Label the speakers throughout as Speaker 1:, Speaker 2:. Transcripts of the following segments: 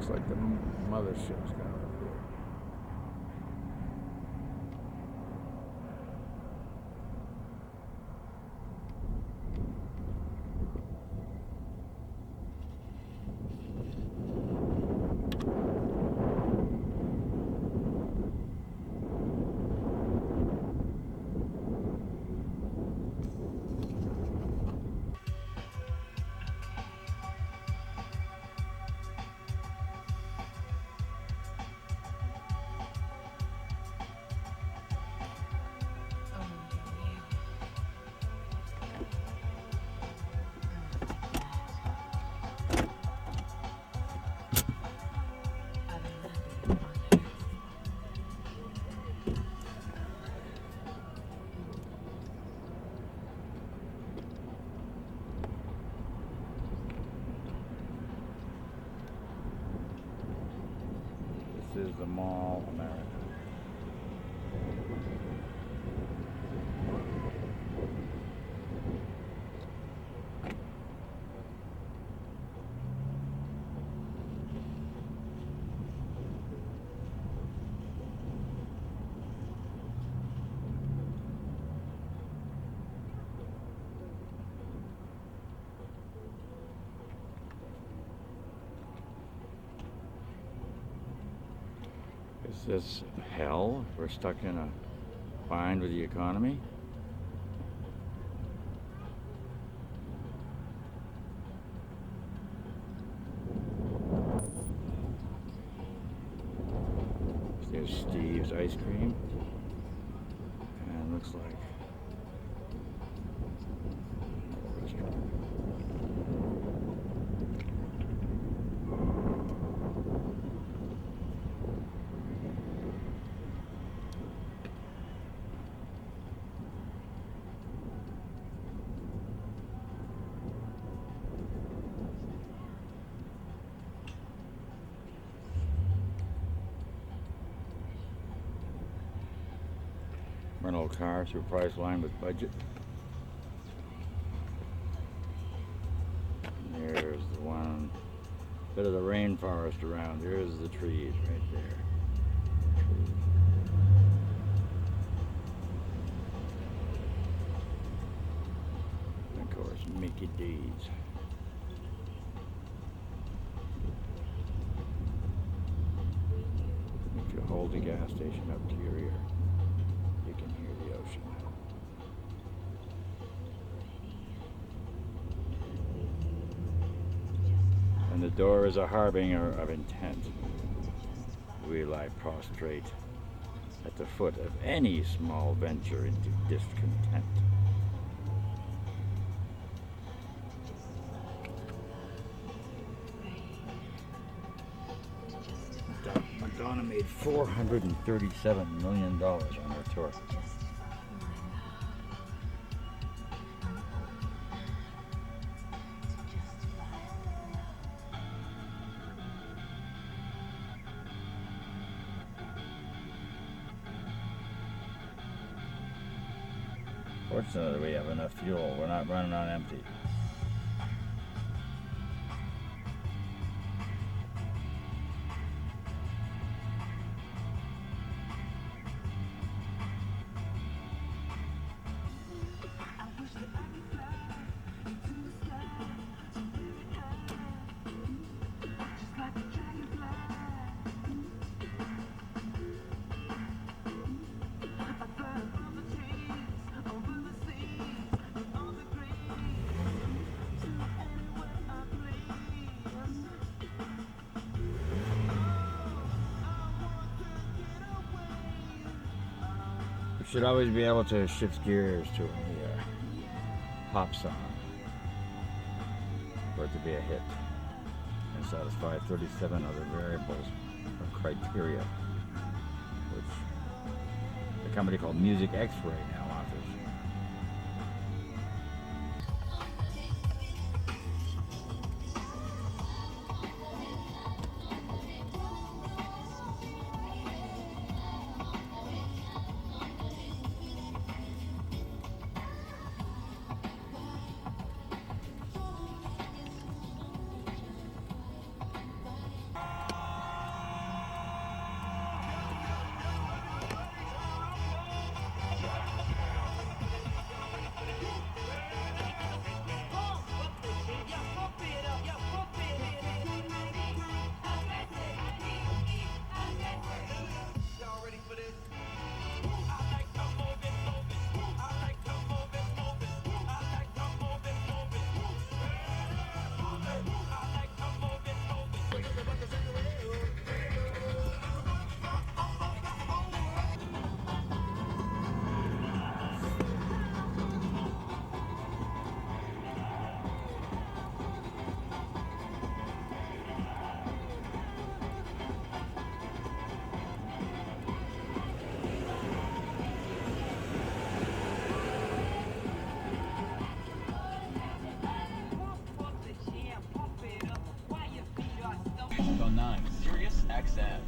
Speaker 1: looks like the mothership's got up here. This is the Mall America. Is this hell? We're stuck in a bind with the economy? There's Steve's ice cream. And looks like another restaurant. Rental car through price line with budget. And there's the one bit of the rainforest around. There's the trees right there. And of course, Mickey D's. If you hold the gas station up to your ear, you can hear the ocean. And the door is a harbinger of intent. We lie prostrate at the foot of any small venture into discontent. Madonna made $437 million on her tour. Fortunately, we have enough fuel. We're not running on empty. Should always be able to shift gears to a pop song for it to be a hit and satisfy 37 other variables or criteria, which the company called Music X-Ray now offers.
Speaker 2: that.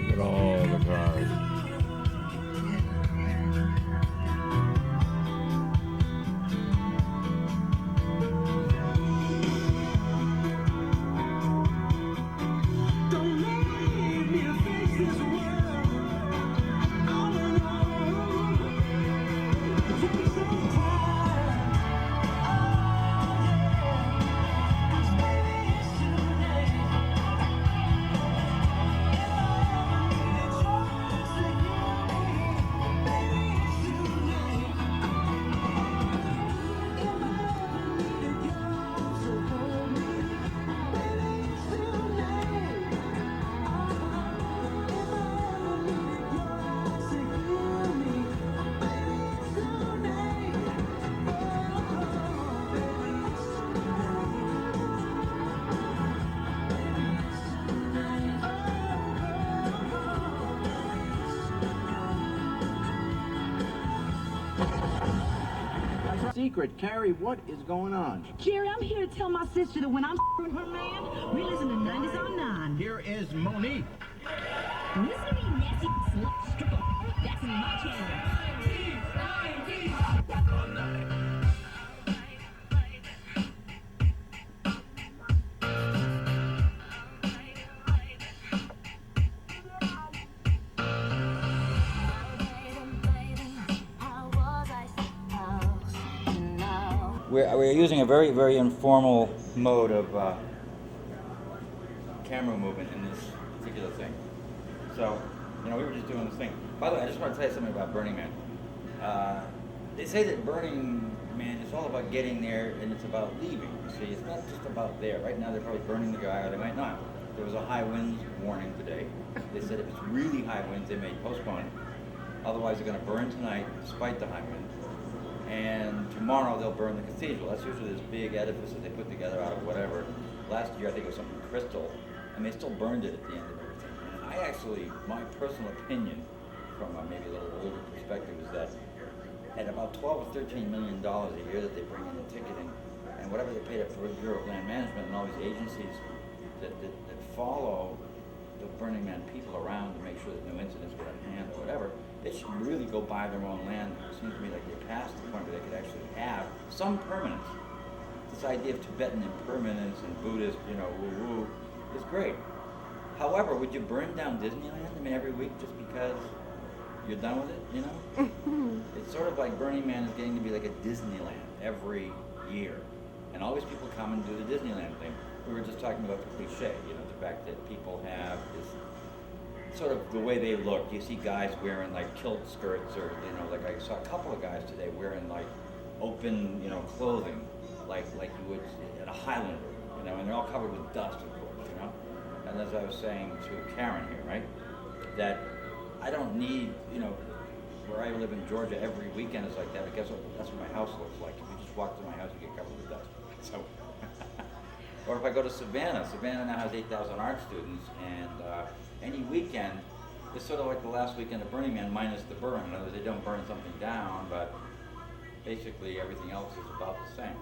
Speaker 1: Look at all the cars.
Speaker 2: Secret, Carrie, what is going on?
Speaker 3: Jerry, I'm here to tell my sister that when I'm her man, we listen to 90s on 9.
Speaker 2: Here is Monique.
Speaker 3: Listen to me, nasty slut stripper. That's in my channel.
Speaker 1: We're using a very, very informal mode of camera movement in this particular thing. So, we were just doing this thing. By the way, I just want to tell you something about Burning Man. They say that Burning Man is all about getting there and it's about leaving. See, it's not just about there. Right now they're probably burning the guy or they might not. There was a high winds warning today. They said if it's really high winds, they may postpone it. Otherwise, they're going to burn tonight despite the high winds. And tomorrow they'll burn the cathedral. That's usually this big edifice that they put together out of whatever. Last year I think it was something crystal, and they still burned it at the end of everything. And I actually, my personal opinion, from a maybe a little older perspective, is that at about $12 or $13 million a year that they bring in ticketing, and whatever they paid up for the Bureau of Land Management and all these agencies that follow the Burning Man people around to make sure that no incidents were at hand or whatever, they should really go buy their own land. It seems to me like they passed the point where they could actually have some permanence. This idea of Tibetan impermanence and Buddhist, woo-woo, is great. However, would you burn down Disneyland, every week just because you're done with it, It's sort of like Burning Man is getting to be like a Disneyland every year. And all these people come and do the Disneyland thing. We were just talking about the cliche, the fact that people have this sort of the way they look. You see guys wearing like kilt skirts or, like I saw a couple of guys today wearing like open, clothing, like you would at a Highlander, and they're all covered with dust, of course, And as I was saying to Karen here, right, that I don't need, where I live in Georgia, every weekend is like that. But guess what? That's what my house looks like. If you just walk through my house, you get covered with dust. So, or if I go to Savannah, Savannah now has 8,000 art students, and any weekend is sort of like the last weekend of Burning Man minus the burn. In other words, they don't burn something down, but basically everything else is about the same.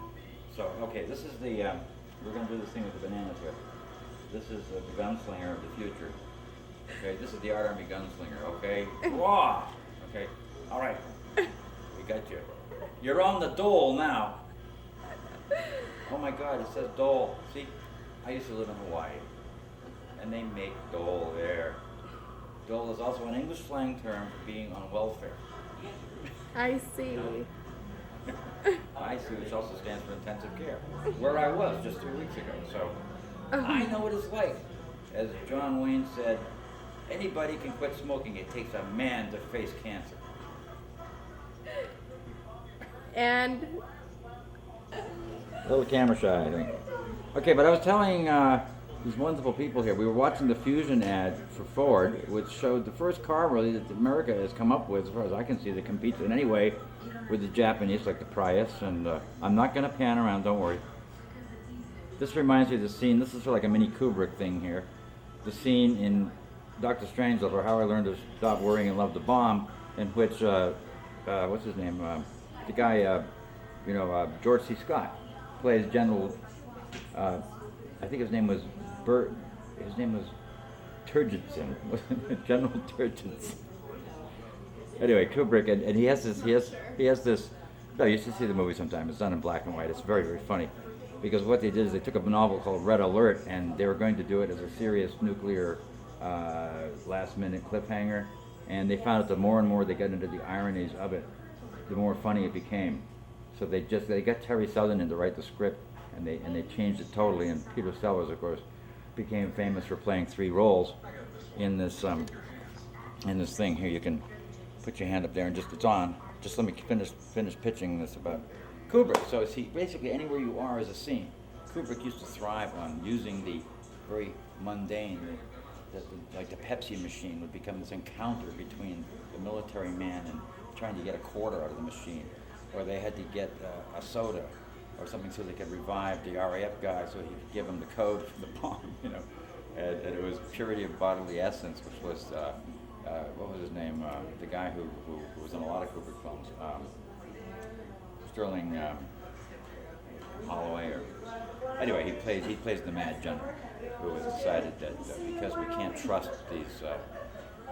Speaker 1: So, okay, this is the, we're going to do this thing with the bananas here. This is the gunslinger of the future. Okay, this is the Art Army gunslinger, okay? Raw! Okay, all right, we got you. You're on the dole now. Oh my God, it says dole. See, I used to live in Hawaii, and they make dole there. Dole is also an English slang term for being on welfare.
Speaker 4: I see.
Speaker 1: I see, which also stands for intensive care, where I was just 2 weeks ago. So I know what it's like. As John Wayne said, anybody can quit smoking. It takes a man to face cancer.
Speaker 4: And
Speaker 1: A little camera shy, I think. Okay, but I was telling these wonderful people here, we were watching the Fusion ad for Ford, which showed the first car really that America has come up with, as far as I can see, that competes in any way with the Japanese, like the Prius. And I'm not going to pan around, don't worry. This reminds me of the scene, this is sort of like a mini Kubrick thing here. The scene in Dr. Strangelove, or How I Learned to Stop Worrying and Love the Bomb, in which, what's his name? The guy, George C. Scott plays General, I think his name was Turgidson, General Turgidson. Anyway, Kubrick, and he has this, no, you should see the movie sometime, it's done in black and white, it's very, very funny. Because what they did is they took up a novel called Red Alert, and they were going to do it as a serious nuclear last-minute cliffhanger, and they found out the more and more they got into the ironies of it, the more funny it became. So they got Terry Southern to write the script, and they changed it totally. And Peter Sellers, of course, became famous for playing 3 roles in this thing here. You can put your hand up there and it's on. Just let me finish pitching this about Kubrick. So see, basically anywhere you are is a scene. Kubrick used to thrive on using the very mundane, like the Pepsi machine would become this encounter between the military man and trying to get a quarter out of the machine, or they had to get a soda or something so they could revive the RAF guy so he could give him the code for the bomb, and it was purity of bodily essence, which was what was his name? The guy who was in a lot of Kubrick films, Sterling Holloway, or anyway, he plays the Mad General, who has decided that because we can't trust these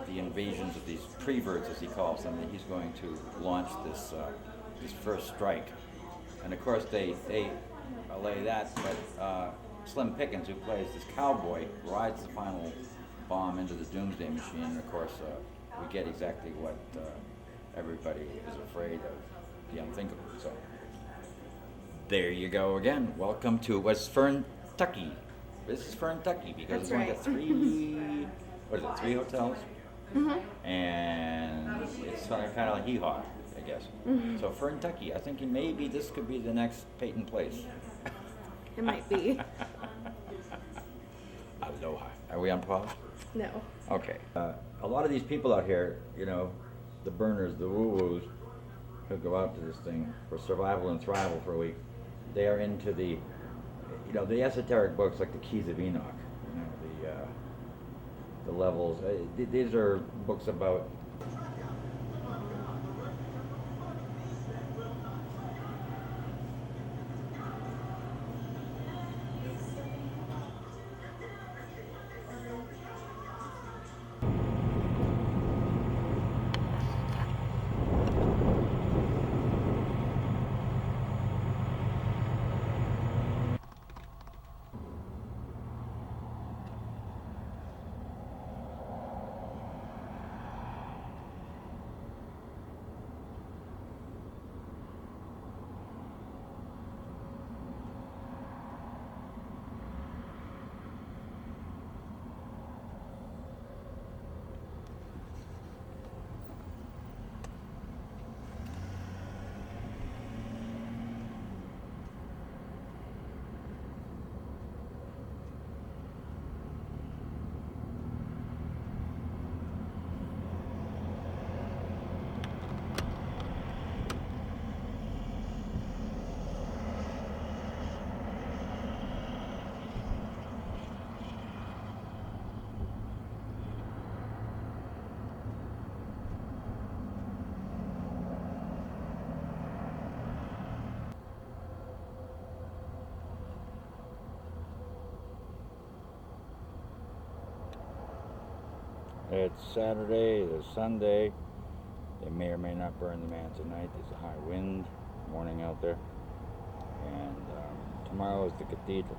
Speaker 1: the invasions of these preverts, as he calls them, that he's going to launch this first strike. And of course they allay that, but Slim Pickens, who plays this cowboy, rides the final bomb into the doomsday machine, and of course we get exactly what everybody is afraid of, the unthinkable. So there you go again. Welcome to West Ferntucky. This is Ferntucky because
Speaker 4: That's
Speaker 1: it's only
Speaker 4: right.
Speaker 1: got 3 hotels? Mm-hmm. And it's kind of like hee-haw, I guess. Mm-hmm. So Ferntucky, I think maybe this could be the next Peyton Place.
Speaker 4: it might be.
Speaker 1: Aloha. Are we on pause?
Speaker 4: No.
Speaker 1: Okay. A lot of these people out here, the burners, the woo-woos, who go out to this thing for survival and thrival for a week, they are into the esoteric books like the Keys of Enoch, the levels. These are books about It's Saturday, it's Sunday. They may or may not burn the man tonight. There's a high wind warning out there. And tomorrow is the cathedral.